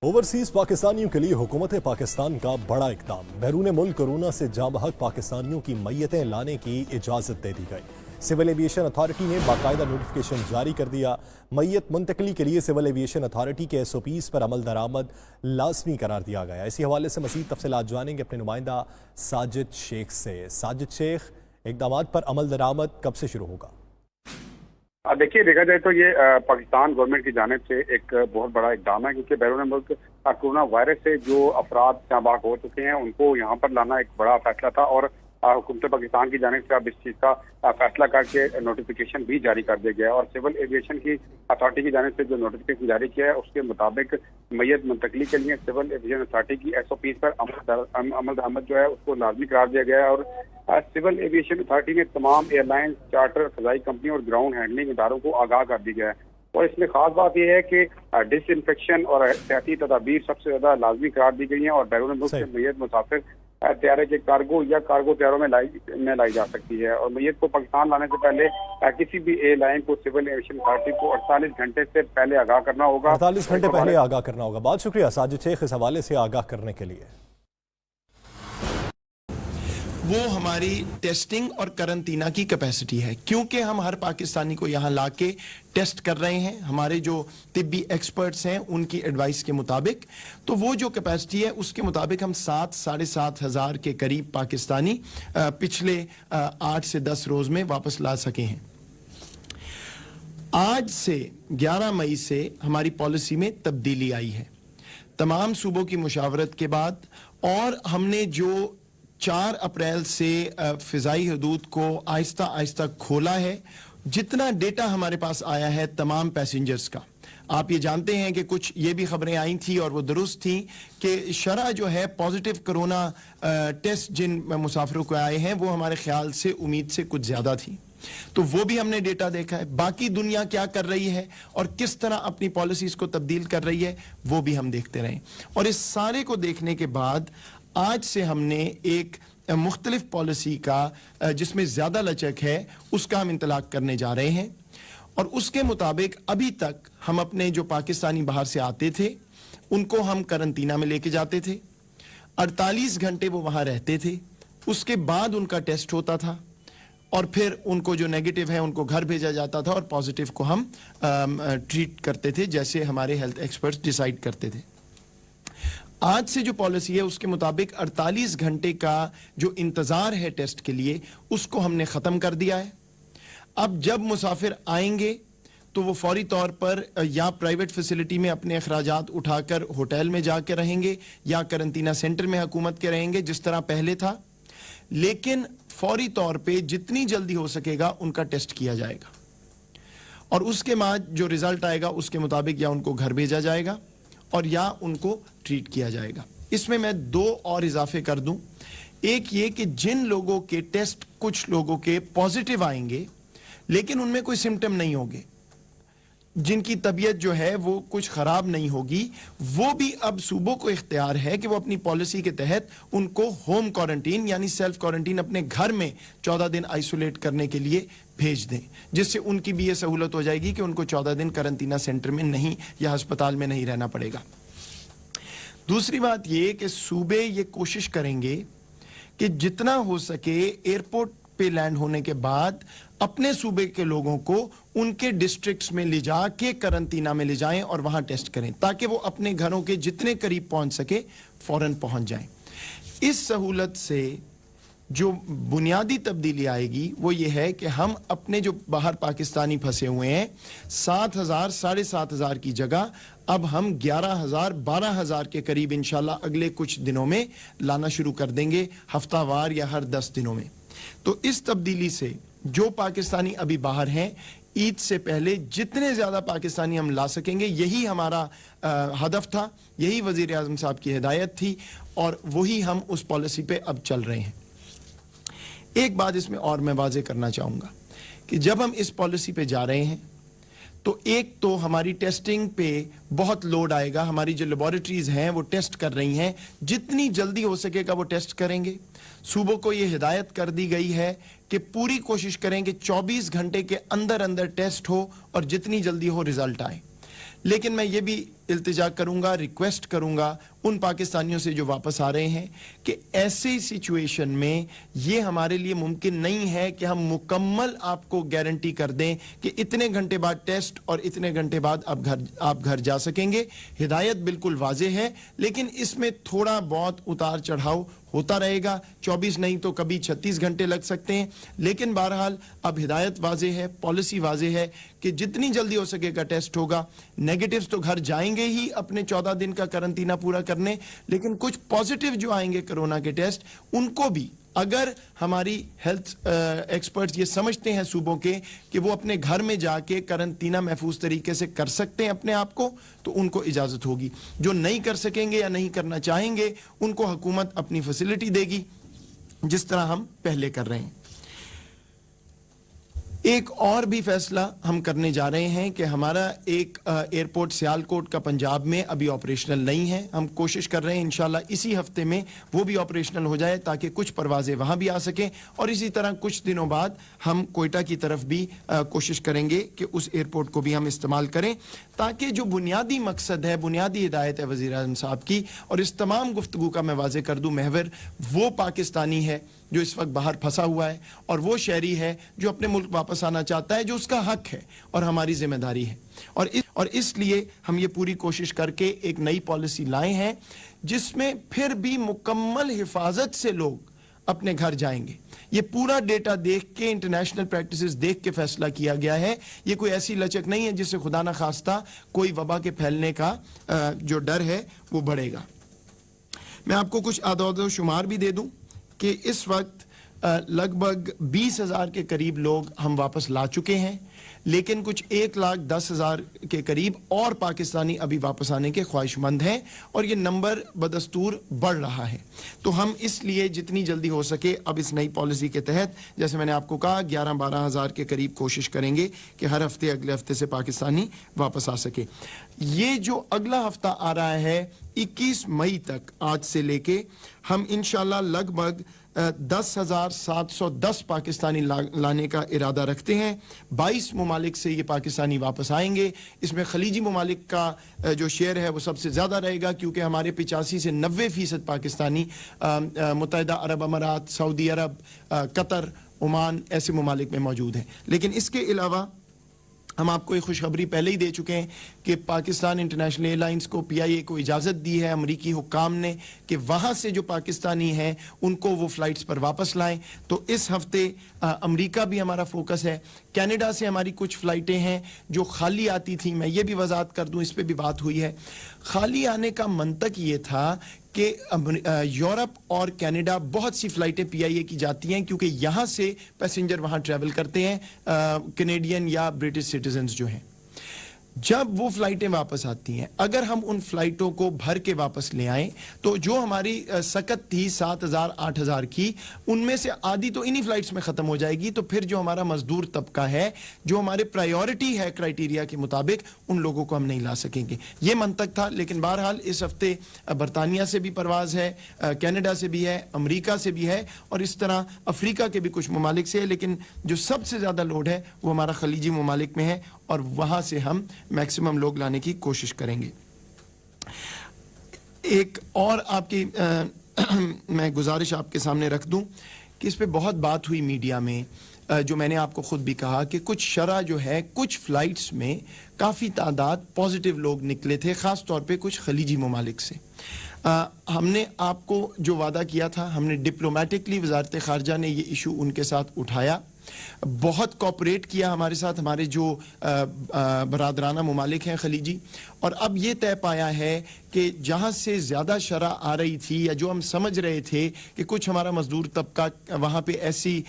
Overseas पाकिस्तानियों के लिए हुकूमत पाकिस्तान का बड़ा इकदाम। बैरून मुल्क कोरोना से जाँ बहक पाकिस्तानियों की मैयतें लाने की इजाज़त दे दी गई। सिविल एविएशन अथॉरिटी ने बाकायदा नोटिफिकेशन जारी कर दिया। मैयत मुंतकली के लिए सिविल एविएशन अथॉरिटी के SOPs पर अमल दरामद लाजमी करार दिया गया। इसी हवाले से मज़ीद तफसीलात जानेंगे अपने नुमाइंदा साजिद शेख से। साजिद शेख, इक़दाम पर अमल दरामद कब से शुरू होगा? देखिए, देखा जाए तो ये पाकिस्तान गवर्नमेंट की जानिब से एक बहुत बड़ा इक़दाम है, क्योंकि बैरून मुल्क कोरोना वायरस से जो अफराद जाँबाक हो चुके हैं उनको यहाँ पर लाना एक बड़ा फैसला था और हुकूमत पाकिस्तान की जानिब से अब इस चीज़ का फैसला करके नोटिफिकेशन भी जारी कर दिया गया है। और सिविल एविएशन की अथॉरिटी की जानिब से जो नोटिफिकेशन जारी किया है उसके मुताबिक मैयत मुंतकली के लिए सिविल एविएशन अथॉरिटी की SOPs पर अमल दरामद जो है उसको लाजमी करार दिया गया है। और सिविल एविएशन अथॉरिटी ने तमाम एयरलाइंस, चार्टर, फजाई कंपनी और ग्राउंड हैंडलिंग इदारों को आगाह कर दी गया है। और इसमें खास बात यह है कि डिसइंफेक्शन और एहतियाती तदाबीर सबसे ज्यादा लाजमी करार दी गई हैं और बैरून मुल्क से मैयत मुसाफिर तैयारे के कार्गो या कार्गो तैयारों में लाई जा सकती है। और मैयत को पाकिस्तान लाने से पहले किसी भी एयरलाइन को सिविल एविएशन अथॉरिटी को 48 घंटे से पहले आगाह करना होगा। 48 घंटे पहले आगाह करना होगा। बहुत शुक्रिया साजिद शेख इस हवाले से आगाह करने के लिए। वो हमारी टेस्टिंग और करंटीना की कैपेसिटी है, क्योंकि हम हर पाकिस्तानी को यहाँ लाके टेस्ट कर रहे हैं हमारे जो तिब्बी एक्सपर्ट्स हैं उनकी एडवाइस के मुताबिक। तो वो जो कैपेसिटी है उसके मुताबिक हम 7-7.5 हज़ार के करीब पाकिस्तानी पिछले 8 से 10 रोज में वापस ला सके हैं। आज से 11 मई से हमारी पॉलिसी में तब्दीली आई है तमाम सूबों की मुशावरत के बाद, और हमने जो 4 अप्रैल से फिजाई हदूद को आहिस्ता आहिस्ता खोला है। जितना डेटा हमारे पास आया है तमाम पैसेंजर्स का, आप ये जानते हैं कि कुछ ये भी खबरें आई थी और वो दुरुस्त थी कि शरह जो है पॉजिटिव कोरोना टेस्ट जिन मुसाफिरों को आए हैं वो हमारे ख्याल से उम्मीद से कुछ ज्यादा थी। तो वो भी हमने डेटा देखा है। बाकी दुनिया क्या कर रही है और किस तरह अपनी पॉलिसीज को तब्दील कर रही है वो भी हम देखते रहे। और इस सारे को देखने के बाद आज से हमने एक मुख्तलिफ पॉलिसी का जिसमें ज्यादा लचक है उसका हम इंतलाक करने जा रहे हैं। और उसके मुताबिक अभी तक हम अपने जो पाकिस्तानी बाहर से आते थे उनको हम करंटीना में लेके जाते थे, 48 घंटे वो वहां रहते थे, उसके बाद उनका टेस्ट होता था और फिर उनको जो नेगेटिव है उनको घर भेजा जाता था और पॉजिटिव को हम ट्रीट करते थे जैसे हमारे हेल्थ एक्सपर्ट्स डिसाइड करते थे। आज से जो पॉलिसी है उसके मुताबिक 48 घंटे का जो इंतजार है टेस्ट के लिए उसको हमने खत्म कर दिया है। अब जब मुसाफिर आएंगे तो वो फौरी तौर पर या प्राइवेट फैसिलिटी में अपने अखराजात उठाकर होटल में जाके रहेंगे या करंटीना सेंटर में हुकूमत के रहेंगे जिस तरह पहले था, लेकिन फौरी तौर पे जितनी जल्दी हो सकेगा उनका टेस्ट किया जाएगा और उसके बाद जो रिजल्ट आएगा उसके मुताबिक या उनको घर भेजा जाएगा और या उनको ट्रीट किया जाएगा। इसमें मैं 2 और इजाफे कर दूं। एक ये कि जिन लोगों के टेस्ट कुछ लोगों के पॉजिटिव आएंगे लेकिन उनमें कोई सिम्टम नहीं होंगे, जिनकी तबीयत जो है वो कुछ खराब नहीं होगी, वो भी अब सूबों को इख्तियार है कि वो अपनी पॉलिसी के तहत उनको होम क्वारंटीन यानी सेल्फ क्वारंटीन अपने घर में 14 दिन आइसोलेट करने के लिए भेज दें, जिससे उनकी भी ये सहूलत हो जाएगी कि उनको 14 दिन करंटीना सेंटर में नहीं या अस्पताल में नहीं रहना पड़ेगा। दूसरी बात ये कि सूबे ये कोशिश करेंगे कि जितना हो सके एयरपोर्ट पे लैंड होने के बाद अपने सूबे के लोगों को उनके डिस्ट्रिक्ट्स में ले जाके करंटीना में ले जाएं और वहां टेस्ट करें ताकि वो अपने घरों के जितने करीब पहुंच सके फौरन पहुंच जाएं। इस सहूलत से जो बुनियादी तब्दीली आएगी वो ये है कि हम अपने जो बाहर पाकिस्तानी फंसे हुए हैं 7,000 7,500 की जगह अब हम 11,000 12,000 के करीब इंशाल्लाह अगले कुछ दिनों में लाना शुरू कर देंगे, हफ्तावार या हर 10 दिनों में। तो इस तब्दीली से जो पाकिस्तानी अभी बाहर हैं ईद से पहले जितने ज्यादा पाकिस्तानी हम ला सकेंगे, यही हमारा हदफ था, यही वजीर आज़म साहब की हिदायत थी और वही हम उस पॉलिसी पे अब चल रहे हैं। एक बात इसमें और मैं वाजे करना चाहूंगा कि जब हम इस पॉलिसी पे जा रहे हैं तो एक तो हमारी टेस्टिंग पे बहुत लोड आएगा। हमारी जो लेबोरेटरीज हैं वो टेस्ट कर रही हैं, जितनी जल्दी हो सकेगा वो टेस्ट करेंगे। सूबों को ये हिदायत कर दी गई है कि पूरी कोशिश करें कि 24 घंटे के अंदर अंदर टेस्ट हो और जितनी जल्दी हो रिजल्ट आए। लेकिन मैं ये भी التجا کروں گا, ریکویسٹ کروں گا ان پاکستانیوں سے جو واپس آ رہے ہیں کہ ایسی سچویشن میں یہ ہمارے لیے ممکن نہیں ہے کہ ہم مکمل آپ کو گارنٹی کر دیں کہ اتنے گھنٹے بعد ٹیسٹ اور اتنے گھنٹے بعد آپ گھر جا سکیں گے. ہدایت بالکل واضح ہے, لیکن اس میں تھوڑا بہت اتار چڑھاؤ ہوتا رہے گا. 24 نہیں تو کبھی 36 گھنٹے لگ سکتے ہیں, لیکن بہرحال اب ہدایت واضح ہے, پالیسی واضح ہے کہ جتنی جلدی ہو سکے گا ٹیسٹ ہوگا. نیگیٹیوز تو گھر جائیں گے ہی اپنے 14 دن کا کرنٹینہ پورا کرنے, لیکن کچھ پازیٹیو جو آئیں گے کرونا کے ٹیسٹ, ان کو بھی اگر ہماری ہیلتھ ایکسپرٹس یہ سمجھتے ہیں صوبوں کے کہ وہ اپنے گھر میں جا کے کرنٹینہ محفوظ طریقے سے کر سکتے ہیں اپنے آپ کو, تو ان کو اجازت ہوگی. جو نہیں کر سکیں گے یا نہیں کرنا چاہیں گے ان کو حکومت اپنی فیسلٹی دے گی جس طرح ہم پہلے کر رہے ہیں. ایک اور بھی فیصلہ ہم کرنے جا رہے ہیں کہ ہمارا ایک ایئرپورٹ سیالکوٹ کا پنجاب میں ابھی آپریشنل نہیں ہے. ہم کوشش کر رہے ہیں انشاءاللہ اسی ہفتے میں وہ بھی آپریشنل ہو جائے تاکہ کچھ پروازیں وہاں بھی آ سکیں, اور اسی طرح کچھ دنوں بعد ہم کوئٹہ کی طرف بھی کوشش کریں گے کہ اس ایئرپورٹ کو بھی ہم استعمال کریں, تاکہ جو بنیادی مقصد ہے, بنیادی ہدایت ہے وزیر اعظم صاحب کی, اور اس تمام گفتگو کا میں واضح کر دوں محور, وہ پاکستانی ہے جو اس وقت باہر پھنسا ہوا ہے, اور وہ شہری ہے جو اپنے ملک واپس آنا چاہتا ہے, جو اس کا حق ہے اور ہماری ذمہ داری ہے. اور اس لیے ہم یہ پوری کوشش کر کے ایک نئی پالیسی لائے ہیں جس میں پھر بھی مکمل حفاظت سے لوگ اپنے گھر جائیں گے. یہ پورا ڈیٹا دیکھ کے, انٹرنیشنل پریکٹسز دیکھ کے فیصلہ کیا گیا ہے. یہ کوئی ایسی لچک نہیں ہے جس سے خدا نہ خواستہ کوئی وبا کے پھیلنے کا جو ڈر ہے وہ بڑھے گا. میں آپ کو کچھ اعداد و شمار بھی دے دوں کہ اس وقت لگ بھگ 20,000 کے قریب لوگ ہم واپس لا چکے ہیں, لیکن کچھ 1,10,000 کے قریب اور پاکستانی ابھی واپس آنے کے خواہش مند ہیں, اور یہ نمبر بدستور بڑھ رہا ہے. تو ہم اس لیے جتنی جلدی ہو سکے اب اس نئی پالیسی کے تحت, جیسے میں نے آپ کو کہا, 11-12 ہزار کے قریب کوشش کریں گے کہ ہر ہفتے اگلے ہفتے سے پاکستانی واپس آ سکے. یہ جو اگلا ہفتہ آ رہا ہے 21 مئی تک, آج سے لے کے, ہم انشاءاللہ لگ بھگ 10,710 پاکستانی لانے کا ارادہ رکھتے ہیں. 22 ممالک سے یہ پاکستانی واپس آئیں گے. اس میں خلیجی ممالک کا جو شیئر ہے وہ سب سے زیادہ رہے گا, کیونکہ ہمارے 85 سے 90% پاکستانی متحدہ عرب امارات, سعودی عرب, قطر, عمان ایسے ممالک میں موجود ہیں. لیکن اس کے علاوہ ہم آپ کو ایک خوشخبری پہلے ہی دے چکے ہیں کہ پاکستان انٹرنیشنل ایئر لائنز کو, پی آئی اے کو اجازت دی ہے امریکی حکام نے کہ وہاں سے جو پاکستانی ہیں ان کو وہ فلائٹس پر واپس لائیں. تو اس ہفتے امریکہ بھی ہمارا فوکس ہے. کینیڈا سے ہماری کچھ فلائٹیں ہیں جو خالی آتی تھیں, میں یہ بھی وضاحت کر دوں, اس پہ بھی بات ہوئی ہے. خالی آنے کا منطق یہ تھا کہ یورپ اور کینیڈا بہت سی فلائٹیں پی آئی اے کی جاتی ہیں کیونکہ یہاں سے پیسنجر وہاں ٹریول کرتے ہیں, کینیڈین یا برٹش سٹیزنز جو ہیں. جب وہ فلائٹیں واپس آتی ہیں, اگر ہم ان فلائٹوں کو بھر کے واپس لے آئیں تو جو ہماری سکت تھی 7,000 8,000 کی, ان میں سے آدھی تو انہی فلائٹس میں ختم ہو جائے گی. تو پھر جو ہمارا مزدور طبقہ ہے, جو ہمارے پرائیورٹی ہے کرائیٹیریا کے مطابق, ان لوگوں کو ہم نہیں لا سکیں گے. یہ منطق تھا. لیکن بہرحال اس ہفتے برطانیہ سے بھی پرواز ہے, کینیڈا سے بھی ہے, امریکہ سے بھی ہے, اور اس طرح افریقہ کے بھی کچھ ممالک سے ہے. لیکن جو سب سے زیادہ لوڈ ہے وہ ہمارا خلیجی ممالک میں ہے, اور وہاں سے ہم میکسیمم لوگ لانے کی کوشش کریں گے. ایک اور آپ کی میں گزارش آپ کے سامنے رکھ دوں کہ اس پہ بہت بات ہوئی میڈیا میں, جو میں نے آپ کو خود بھی کہا کہ کچھ شرح جو ہے, کچھ فلائٹس میں کافی تعداد پازیٹیو لوگ نکلے تھے, خاص طور پہ کچھ خلیجی ممالک سے. ہم نے آپ کو جو وعدہ کیا تھا, ہم نے ڈپلومیٹکلی وزارت خارجہ نے یہ ایشو ان کے ساتھ اٹھایا, بہت کوپریٹ کیا ہمارے ساتھ ہمارے جو برادرانہ ممالک ہیں خلیجی. اور اب یہ طے پایا ہے کہ جہاں سے زیادہ شرح آ رہی تھی, یا جو ہم سمجھ رہے تھے کہ کچھ ہمارا مزدور طبقہ وہاں پہ ایسی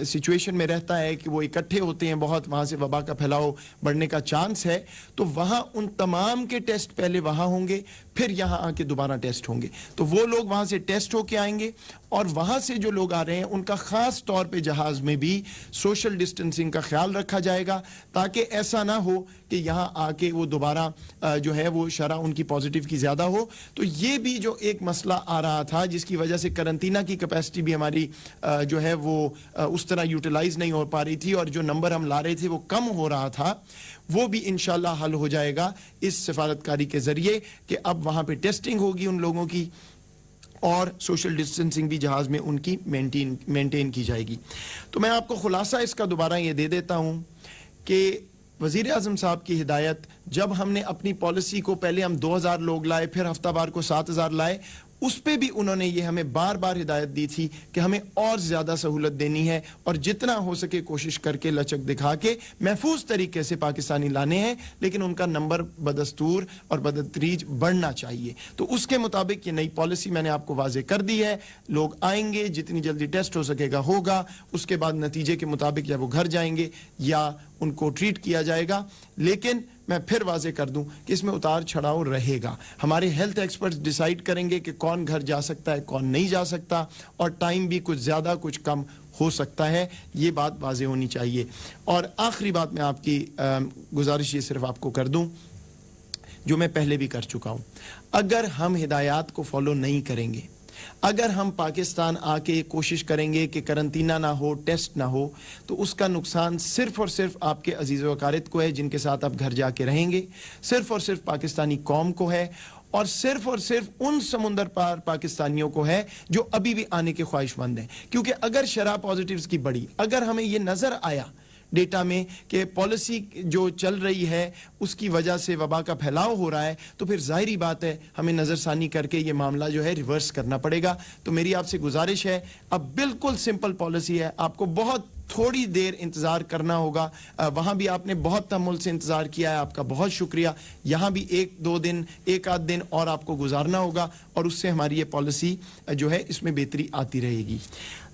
سچویشن میں رہتا ہے کہ وہ اکٹھے ہوتے ہیں بہت, وہاں سے وبا کا پھیلاؤ بڑھنے کا چانس ہے, تو وہاں ان تمام کے ٹیسٹ پہلے وہاں ہوں گے, پھر یہاں آ کے دوبارہ ٹیسٹ ہوں گے. تو وہ لوگ وہاں سے ٹیسٹ ہو کے آئیں گے, اور وہاں سے جو لوگ آ رہے ہیں ان کا خاص طور پہ جہاز میں بھی سوشل ڈسٹنسنگ کا خیال رکھا جائے گا, تاکہ ایسا نہ ہو کہ یہاں آ کے وہ دوبارہ दोबारा जो है वो शरह उनकी पॉजिटिव की ज़्यादा हो। तो ये भी जो एक मसला आ रहा था जिसकी वजह से करंटीना की कैपेसिटी भी हमारी जो है वो उस तरह यूटिलाइज नहीं हो पा रही थी और जो नंबर हम ला रहे थे वो कम हो रहा था, वो भी इंशाल्लाह हल हो जाएगा इस सिफारतकारी के ज़रिए कि अब वहाँ पे टेस्टिंग होगी उन लोगों की और सोशल डिस्टेंसिंग भी जहाज़ में उनकी मेंटेन की जाएगी। तो मैं आपको खुलासा इसका दोबारा ये दे देता हूँ कि वज़ीर आज़म साहब की हिदायत, जब हमने अपनी पॉलिसी को पहले हम 2000 लोग लाए, फिर हफ्तावार को 7000 लाए, उस पे भी उन्होंने ये हमें बार बार हिदायत दी थी कि हमें और ज़्यादा सहूलत देनी है और जितना हो सके कोशिश करके लचक दिखा के महफूज तरीके से पाकिस्तानी लाने हैं, लेकिन उनका नंबर बदस्तूर और बदतरीज बढ़ना चाहिए। तो उसके मुताबिक ये नई पॉलिसी मैंने आपको वाजे कर दी है। लोग आएंगे, जितनी जल्दी टेस्ट हो सकेगा होगा, उसके बाद नतीजे के मुताबिक या वो घर जाएंगे या उनको ट्रीट किया जाएगा। लेकिन मैं फिर वाजे कर दूं कि इसमें उतार चढ़ाव रहेगा। हमारे हेल्थ एक्सपर्ट्स डिसाइड करेंगे कि कौन घर जा सकता है, कौन नहीं जा सकता, और टाइम भी कुछ ज़्यादा कुछ कम हो सकता है। ये बात वाजे होनी चाहिए। और आखिरी बात मैं आपकी गुजारिश ये सिर्फ आपको कर दूं जो मैं पहले भी कर चुका हूं, अगर हम हिदायत को फॉलो नहीं करेंगे, अगर हम पाकिस्तान आके कोशिश करेंगे कि करंटीना ना हो, टेस्ट ना हो, तो उसका नुकसान सिर्फ और सिर्फ आपके अजीज़ व अकारित को है जिनके साथ आप घर जाके रहेंगे, सिर्फ और सिर्फ पाकिस्तानी कौम को है और सिर्फ उन समुंदर पार पाकिस्तानियों को है जो अभी भी आने के ख्वाहिशमंद हैं। क्योंकि अगर शरह पॉजिटिव्स की बढ़ी, अगर हमें ये नज़र आया डेटा में कि पॉलिसी जो चल रही है उसकी वजह से वबा का फैलाव हो रहा है, तो फिर जाहिरी बात है हमें नज़रसानी करके ये मामला जो है रिवर्स करना पड़ेगा। तो मेरी आपसे गुजारिश है, अब बिल्कुल सिंपल पॉलिसी है, आपको बहुत थोड़ी देर इंतज़ार करना होगा। वहाँ भी आपने बहुत तहम्मुल से इंतज़ार किया है, आपका बहुत शुक्रिया। यहाँ भी एक आध दिन और आपको गुजारना होगा और उससे हमारी ये पॉलिसी जो है इसमें बेहतरी आती रहेगी।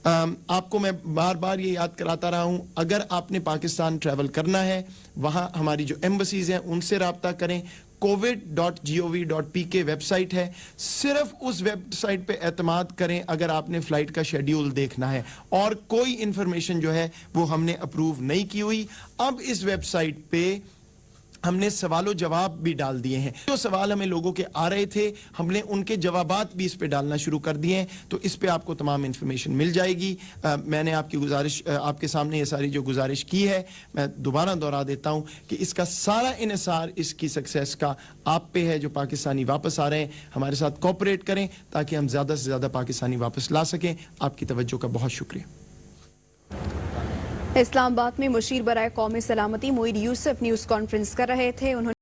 आपको मैं बार बार ये याद कराता रहा हूँ, अगर आपने पाकिस्तान ट्रैवल करना है, वहाँ हमारी जो एम्बसीज हैं उनसे रब्ता करें। covid.gov.pk वेबसाइट है, सिर्फ उस वेबसाइट पे एतमाद करें अगर आपने फ्लाइट का शेड्यूल देखना है, और कोई इंफॉर्मेशन जो है वो हमने अप्रूव नहीं की हुई। अब इस वेबसाइट पे हमने सवालों जवाब भी डाल दिए हैं। जो सवाल हमें लोगों के आ रहे थे, हमने उनके जवाबात भी इस पे डालना शुरू कर दिए हैं, तो इस पे आपको तमाम इंफॉर्मेशन मिल जाएगी। मैंने आपकी गुजारिश आपके सामने ये सारी जो गुजारिश की है, मैं दोबारा दोहरा देता हूं कि इसका सारा इन्हिसार इसकी सक्सेस का आप पे है। जो पाकिस्तानी वापस आ रहे हैं, हमारे साथ कोऑपरेट करें ताकि हम ज़्यादा से ज़्यादा पाकिस्तानी वापस ला सकें। आपकी तवज्जो का बहुत शुक्रिया। इस्लामाबाद में मुशीर बराए कौमी सलामती मोईद यूसुफ न्यूज़ कॉन्फ्रेंस कर रहे थे। उन्होंने